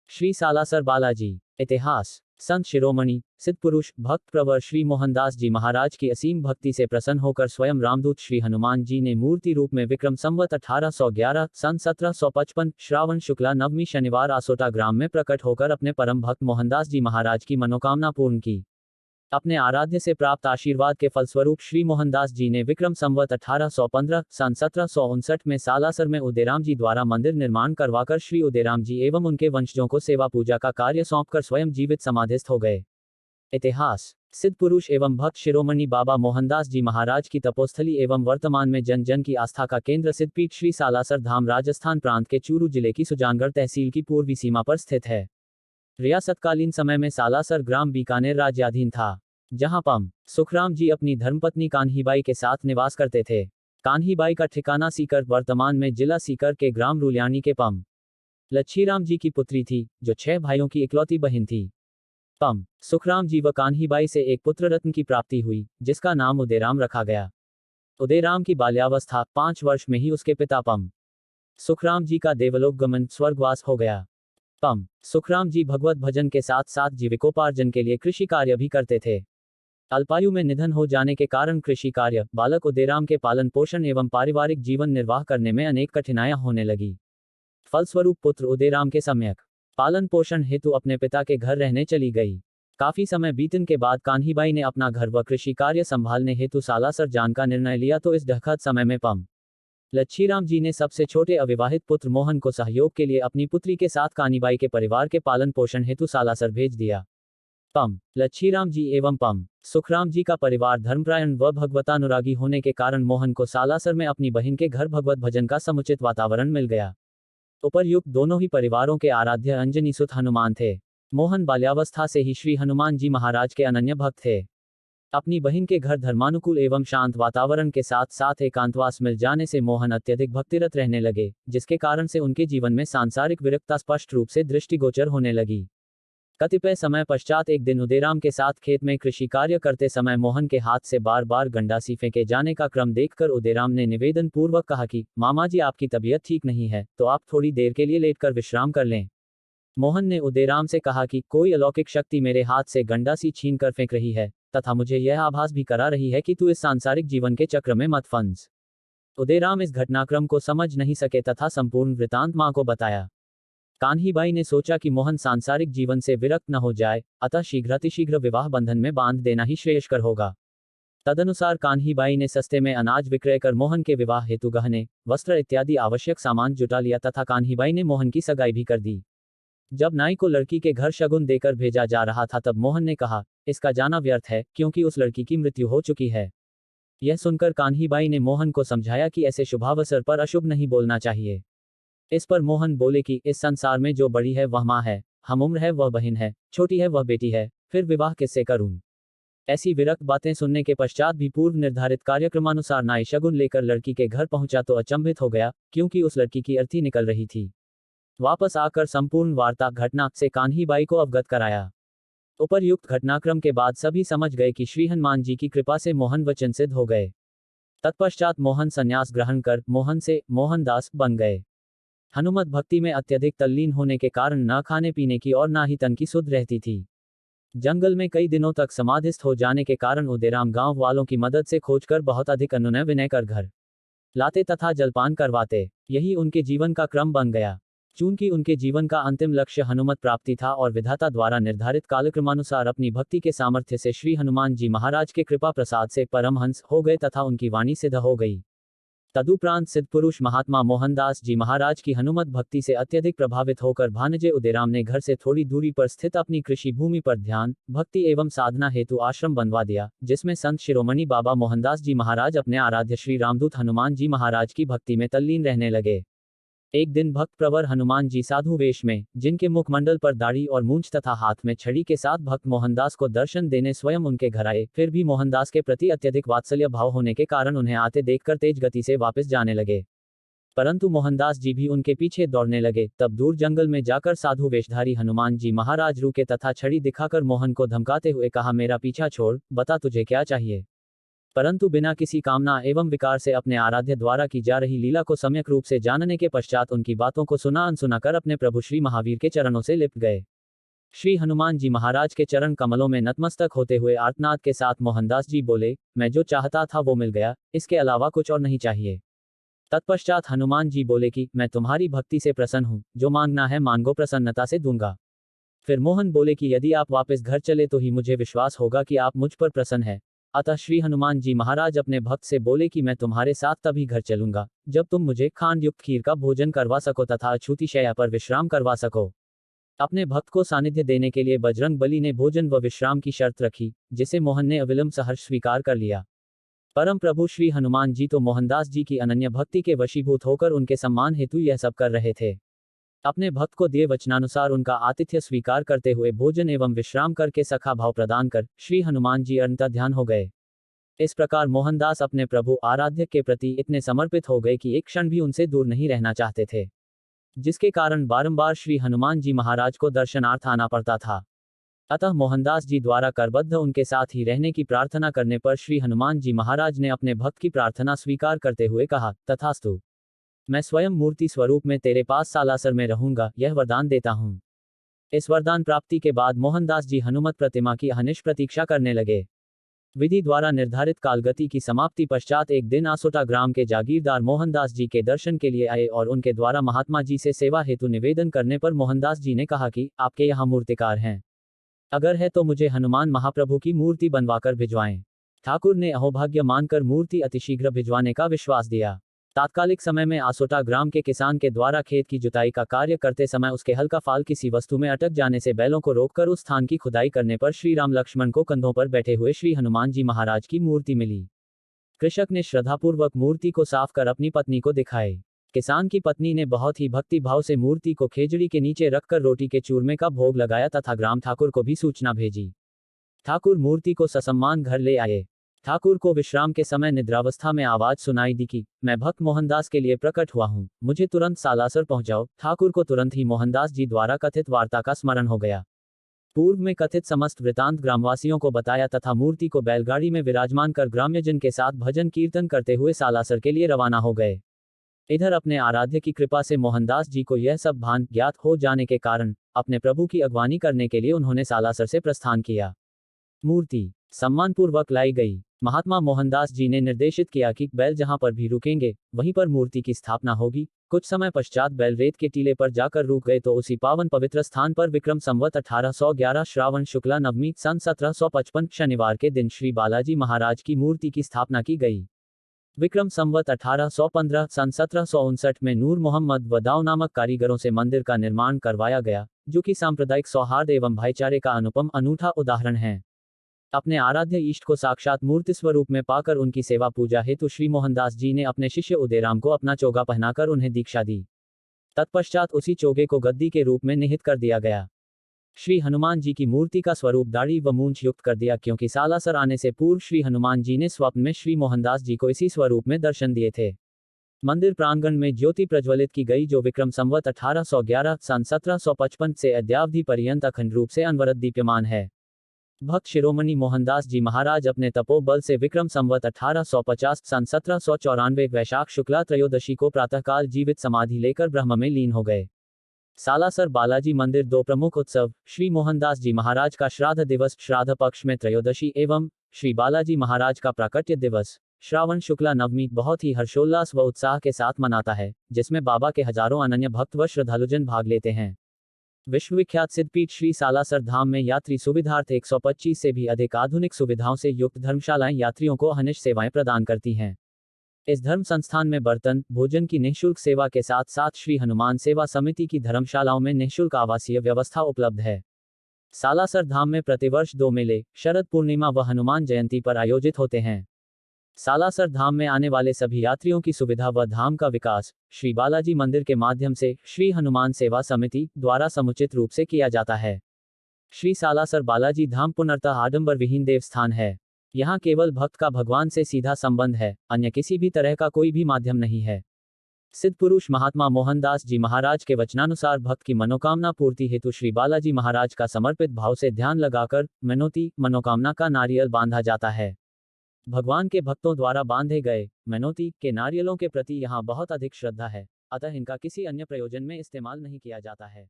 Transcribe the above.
श्री सालासर बालाजी। इतिहास। संत शिरोमणि सिद्ध पुरुष भक्त प्रवर श्री मोहनदास जी महाराज की असीम भक्ति से प्रसन्न होकर स्वयं रामदूत श्री हनुमान जी ने मूर्ति रूप में विक्रम संवत 1811 सन 1755 श्रावण शुक्ला नवमी शनिवार आसोटा ग्राम में प्रकट होकर अपने परम भक्त मोहनदास जी महाराज की मनोकामना पूर्ण की। अपने आराध्य से प्राप्त आशीर्वाद के फलस्वरूप श्री मोहनदास जी ने विक्रम संवत 1815 सन 1759 में सालासर में उदयराम जी द्वारा मंदिर निर्माण करवाकर श्री उदयराम जी एवं उनके वंशजों को सेवा पूजा का कार्य सौंपकर स्वयं जीवित समाधिस्थ हो गए। इतिहास। सिद्ध पुरुष एवं भक्त शिरोमणि बाबा मोहनदास जी महाराज की तपोस्थली एवं वर्तमान में जन जन की आस्था का केंद्र सिद्धपीठ श्री सालासर धाम राजस्थान प्रांत के चूरू जिले की सुजानगढ़ तहसील की पूर्वी सीमा पर स्थित है। रियासतकालीन समय में सालासर ग्राम बीकानेर राज्याधीन था, जहां पम सुखराम जी अपनी धर्मपत्नी कान्हीबाई के साथ निवास करते थे। कान्हीबाई का ठिकाना सीकर वर्तमान में जिला सीकर के ग्राम रुलियानी के पम लच्छीराम जी की पुत्री थी, जो 6 भाइयों की इकलौती बहन थी। पम सुखराम जी व कान्हीबाई से एक पुत्र रत्न की प्राप्ति हुई, जिसका नाम उदयराम रखा गया। उदयराम की बाल्यावस्था 5 वर्ष में ही उसके पिता पम सुखराम जी का देवलोक गमन स्वर्गवास हो गया। पम सुखराम जी भगवत भजन के साथ साथ जीविकोपार्जन के लिए कृषि कार्य भी करते थे। अल्पायु में निधन हो जाने के कारण कृषि कार्य, बालक उदयराम के पालन पोषण एवं पारिवारिक जीवन निर्वाह करने में अनेक कठिनाइयां होने लगी। फलस्वरूप पुत्र उदयराम के सम्यक पालन पोषण हेतु अपने पिता के घर रहने चली गई। काफी समय बीतने के बाद कान्हीबाई ने अपना घर व कृषि कार्य संभालने हेतु सालासर जाने का निर्णय लिया, तो इस दुखद समय में पम लच्छीराम जी ने सबसे छोटे अविवाहित पुत्र मोहन को सहयोग के लिए अपनी पुत्री के साथ कान्हीबाई के परिवार के पालन पोषण हेतु सालासर भेज दिया। पम लच्छीराम जी एवं पम सुखराम जी का परिवार धर्मपरायण व भगवतानुरागी होने के कारण मोहन को सालासर में अपनी बहन के घर भगवत भजन का समुचित वातावरण मिल गया। उपर्युक्त दोनों ही परिवारों के आराध्य अंजनी सुत हनुमान थे। मोहन बाल्यावस्था से ही श्री हनुमान जी महाराज के अनन्य भक्त थे। अपनी बहन के घर धर्मानुकूल एवं शांत वातावरण के साथ साथ एकांतवास मिल जाने से मोहन अत्यधिक भक्तिरत रहने लगे, जिसके कारण से उनके जीवन में सांसारिक विरक्ता स्पष्ट रूप से दृष्टिगोचर होने लगी। कतिपय समय पश्चात एक दिन उदयराम के साथ खेत में कृषि कार्य करते समय मोहन के हाथ से बार बार गंडासी फेंके जाने का क्रम देखकर उदयराम ने निवेदन पूर्वक कहा कि मामा जी, आपकी तबीयत ठीक नहीं है, तो आप थोड़ी देर के लिए लेटकर विश्राम कर लें। मोहन ने उदयराम से कहा कि कोई अलौकिक शक्ति मेरे हाथ से गंडासी छीन कर फेंक रही है, तथा मुझे यह आभास भी करा रही है कि तू इस सांसारिक जीवन के चक्र में मत फंस। उदयराम इस घटनाक्रम को समझ नहीं सके तथा संपूर्ण वृतांत मां को बताया। कान्हीबाई ने सोचा कि मोहन सांसारिक जीवन से विरक्त न हो जाए, अतः शीघ्रातिशीघ्र विवाह बंधन में बांध देना ही श्रेयस्कर होगा। तदनुसार कान्हीबाई ने सस्ते में अनाज विक्रय कर मोहन के विवाह हेतु गहने, वस्त्र इत्यादि आवश्यक सामान जुटा लिया तथा कान्हीबाई ने मोहन की सगाई भी कर दी। जब नाई को लड़की के घर शगुन देकर भेजा जा रहा था, तब मोहन ने कहा, इसका जाना व्यर्थ है, क्योंकि उस लड़की की मृत्यु हो चुकी है। यह सुनकर कान्हीबाई ने मोहन को समझाया कि ऐसे शुभावसर पर अशुभ नहीं बोलना चाहिए। इस पर मोहन बोले कि इस संसार में जो बड़ी है वह माँ है, हम उम्र है वह बहन है, छोटी है वह बेटी है, फिर विवाह किससे करूं। ऐसी विरक्त बातें सुनने के पश्चात भी पूर्व निर्धारित कार्यक्रमानुसार नाई शगुन लेकर लड़की के घर पहुंचा तो अचंभित हो गया, क्योंकि उस लड़की की अर्थी निकल रही थी। वापस आकर संपूर्ण वार्ता घटना से कान्हीबाई को अवगत कराया। उपर्युक्त घटनाक्रम के बाद सभी समझ गए कि श्री हनुमान जी की कृपा से मोहन वचन सिद्ध हो गए। तत्पश्चात मोहन संन्यास ग्रहण कर मोहन से मोहनदास बन गए। हनुमत भक्ति में अत्यधिक तल्लीन होने के कारण न खाने पीने की और न ही तन की सुध रहती थी। जंगल में कई दिनों तक समाधिस्थ हो जाने के कारण उदयराम गांव वालों की मदद से खोजकर बहुत अधिक अनुनय विनय कर घर लाते तथा जलपान करवाते। यही उनके जीवन का क्रम बन गया। चूंकि उनके जीवन का अंतिम लक्ष्य हनुमत प्राप्ति था और विधाता द्वारा निर्धारित कालक्रमानुसार अपनी भक्ति के सामर्थ्य से श्री हनुमान जी महाराज के कृपा प्रसाद से परमहंस हो गए तथा उनकी वाणी सिद्ध हो गई। तदुपरांत सिद्ध पुरुष महात्मा मोहनदास जी महाराज की हनुमत भक्ति से अत्यधिक प्रभावित होकर भानजे उदयराम ने घर से थोड़ी दूरी पर स्थित अपनी कृषि भूमि पर ध्यान, भक्ति एवं साधना हेतु आश्रम बनवा दिया, जिसमें संत शिरोमणि बाबा मोहनदास जी महाराज अपने आराध्य श्री रामदूत हनुमान जी महाराज की भक्ति में तल्लीन रहने लगे। एक दिन भक्त प्रवर हनुमान जी साधु वेश में, जिनके मुखमंडल पर दाढ़ी और मूंछ तथा हाथ में छड़ी के साथ भक्त मोहनदास को दर्शन देने स्वयं उनके घर आए। फिर भी मोहनदास के प्रति अत्यधिक वात्सल्य भाव होने के कारण उन्हें आते देखकर तेज गति से वापस जाने लगे, परंतु मोहनदास जी भी उनके पीछे दौड़ने लगे। तब दूर जंगल में जाकर साधु वेशधारी हनुमान जी महाराज रुके तथा छड़ी दिखाकर मोहन को धमकाते हुए कहा, मेरा पीछा छोड़, बता तुझे क्या चाहिए। परंतु बिना किसी कामना एवं विकार से अपने आराध्य द्वारा की जा रही लीला को सम्यक रूप से जानने के पश्चात उनकी बातों को सुना अनसुना कर अपने प्रभु श्री महावीर के चरणों से लिप्ट गए। श्री हनुमान जी महाराज के चरण कमलों में नतमस्तक होते हुए आर्तनाद के साथ मोहनदास जी बोले, मैं जो चाहता था वो मिल गया, इसके अलावा कुछ और नहीं चाहिए। तत्पश्चात हनुमान जी बोले कि मैं तुम्हारी भक्ति से प्रसन्न हूँ, जो मांगना है मांगो, प्रसन्नता से दूंगा। फिर मोहन बोले कि यदि आप वापस घर चले तो ही मुझे विश्वास होगा कि आप मुझ पर प्रसन्न हैं। अतः श्री हनुमान जी महाराज अपने भक्त से बोले कि मैं तुम्हारे साथ तभी घर चलूंगा जब तुम मुझे खांड युक्त खीर का भोजन करवा सको तथा अछूती शैया पर विश्राम करवा सको। अपने भक्त को सानिध्य देने के लिए बजरंग बली ने भोजन व विश्राम की शर्त रखी, जिसे मोहन ने अविलंब सहर्ष स्वीकार कर लिया। परम प्रभु श्री हनुमान जी तो मोहनदास जी की अनन्य भक्ति के वशीभूत होकर उनके सम्मान हेतु यह सब कर रहे थे। अपने भक्त को दिए वचनानुसार उनका आतिथ्य स्वीकार करते हुए भोजन एवं विश्राम करके सखा भाव प्रदान कर श्री हनुमान जी अंतर्ध्यान ध्यान हो गए। इस प्रकार मोहनदास अपने प्रभु आराध्य के प्रति इतने समर्पित हो गए कि एक क्षण भी उनसे दूर नहीं रहना चाहते थे, जिसके कारण बारंबार श्री हनुमान जी महाराज को दर्शनार्थ आना पड़ता था। अतः मोहनदास जी द्वारा करबद्ध उनके साथ ही रहने की प्रार्थना करने पर श्री हनुमान जी महाराज ने अपने भक्त की प्रार्थना स्वीकार करते हुए कहा, तथास्तु, मैं स्वयं मूर्ति स्वरूप में तेरे पास सालासर में रहूंगा, यह वरदान देता हूं। इस वरदान प्राप्ति के बाद मोहनदास जी हनुमत प्रतिमा की अहनिश प्रतीक्षा करने लगे। विधि द्वारा निर्धारित कालगति की समाप्ति पश्चात एक दिन आसोटा ग्राम के जागीरदार मोहनदास जी के दर्शन के लिए आए और उनके द्वारा महात्मा जी से सेवा हेतु निवेदन करने पर मोहनदास जी ने कहा कि आपके यहाँ मूर्तिकार हैं, अगर है तो मुझे हनुमान महाप्रभु की मूर्ति बनवाकर भिजवाएं। ठाकुर ने अहोभाग्य मानकर मूर्ति अतिशीघ्र भिजवाने का विश्वास दिया। तात्कालिक समय में आसोटा ग्राम के किसान के द्वारा खेत की जुताई का कार्य करते समय उसके हल्का फाल किसी वस्तु में अटक जाने से बैलों को रोककर उस स्थान की खुदाई करने पर श्री राम लक्ष्मण को कंधों पर बैठे हुए श्री हनुमान जी महाराज की मूर्ति मिली। कृषक ने श्रद्धापूर्वक मूर्ति को साफ कर अपनी पत्नी को दिखाई। किसान की पत्नी ने बहुत ही भक्ति भाव से मूर्ति को खेजड़ी के नीचे रखकर रोटी के चूरमे का भोग लगाया तथा ग्राम ठाकुर को भी सूचना भेजी। ठाकुर मूर्ति को ससम्मान घर ले आए। ठाकुर को विश्राम के समय निद्रावस्था में आवाज सुनाई दी कि मैं भक्त मोहनदास के लिए प्रकट हुआ हूँ, मुझे तुरंत सालासर पहुंचाओ। ठाकुर को तुरंत ही मोहनदास जी द्वारा कथित वार्ता का स्मरण हो गया। पूर्व में कथित समस्त वृतांत ग्रामवासियों को बताया तथा मूर्ति को बैलगाड़ी में विराजमान कर ग्राम्यजन के साथ भजन कीर्तन करते हुए सालासर के लिए रवाना हो गए। इधर अपने आराध्य की कृपा से मोहनदास जी को यह सब भान ज्ञात हो जाने के कारण अपने प्रभु की अगवानी करने के लिए उन्होंने सालासर से प्रस्थान किया। मूर्ति सम्मानपूर्वक लाई गई। महात्मा मोहनदास जी ने निर्देशित किया कि बैल जहां पर भी रुकेंगे वहीं पर मूर्ति की स्थापना होगी। कुछ समय पश्चात बैल रेत के टीले पर जाकर रुक गए तो उसी पावन पवित्र स्थान पर विक्रम संवत 1811 श्रावण शुक्ला नवमी सन 1755 शनिवार के दिन श्री बालाजी महाराज की मूर्ति की स्थापना की गई। विक्रम संवत 1815 सन 1759 में नूर मोहम्मद वदाव नामक कारीगरों से मंदिर का निर्माण करवाया गया, जो कि सांप्रदायिक सौहार्द एवं भाईचारे का अनुपम अनूठा उदाहरण है। अपने आराध्य इष्ट को साक्षात मूर्ति स्वरूप में पाकर उनकी सेवा पूजा हेतु श्री मोहनदास जी ने अपने शिष्य उदयराम को अपना चोगा पहनाकर उन्हें दीक्षा दी। तत्पश्चात उसी चोगे को गद्दी के रूप में निहित कर दिया गया। श्री हनुमान जी की मूर्ति का स्वरूप दाढ़ी व मूंछ युक्त कर दिया, क्योंकि सालासर आने से पूर्व श्री हनुमान जी ने स्वप्न में श्री मोहनदास जी को इसी स्वरूप में दर्शन दिए थे। मंदिर प्रांगण में ज्योति प्रज्वलित की गई, जो विक्रम संवत 1811 सन 1755 से अद्यावधि पर्यंत अखंड रूप से अनवरत दीप्यमान है। भक्त शिरोमणि मोहनदास जी महाराज अपने तपोबल से विक्रम संवत 1850 सन 1794 वैशाख शुक्ला त्रयोदशी को प्रातःकाल जीवित समाधि लेकर ब्रह्म में लीन हो गए। सालासर बालाजी मंदिर दो प्रमुख उत्सव, श्री मोहनदास जी महाराज का श्राद्ध दिवस श्राद्ध पक्ष में त्रयोदशी एवं श्री बालाजी महाराज का प्राकट्य दिवस श्रावण शुक्ला नवमी बहुत ही हर्षोल्लास व उत्साह के साथ मनाता है, जिसमें बाबा के हजारों अनन्य भक्त व श्रद्धालुजन भाग लेते हैं। विश्वविख्यात सिद्धपीठ श्री सालासर धाम में यात्री सुविधार्थ 125 से भी अधिक आधुनिक सुविधाओं से युक्त धर्मशालाएं यात्रियों को अहनिश सेवाएं प्रदान करती हैं। इस धर्म संस्थान में बर्तन भोजन की निःशुल्क सेवा के साथ साथ श्री हनुमान सेवा समिति की धर्मशालाओं में निःशुल्क आवासीय व्यवस्था उपलब्ध है। सालासर धाम में प्रतिवर्ष 2 मेले शरद पूर्णिमा व हनुमान जयंती पर आयोजित होते हैं। सालासर धाम में आने वाले सभी यात्रियों की सुविधा व धाम का विकास श्री बालाजी मंदिर के माध्यम से श्री हनुमान सेवा समिति द्वारा समुचित रूप से किया जाता है। श्री सालासर बालाजी धाम पुनर्तः आडंबर विहीन देव स्थान है। यहाँ केवल भक्त का भगवान से सीधा संबंध है, अन्य किसी भी तरह का कोई भी माध्यम नहीं है। सिद्ध पुरुष महात्मा मोहनदास जी महाराज के वचनानुसार भक्त की मनोकामना पूर्ति हेतु श्री बालाजी महाराज का समर्पित भाव से ध्यान लगाकर मनोती मनोकामना का नारियल बांधा जाता है। भगवान के भक्तों द्वारा बांधे गए मनोती के नारियलों के प्रति यहाँ बहुत अधिक श्रद्धा है, अतः इनका किसी अन्य प्रयोजन में इस्तेमाल नहीं किया जाता है।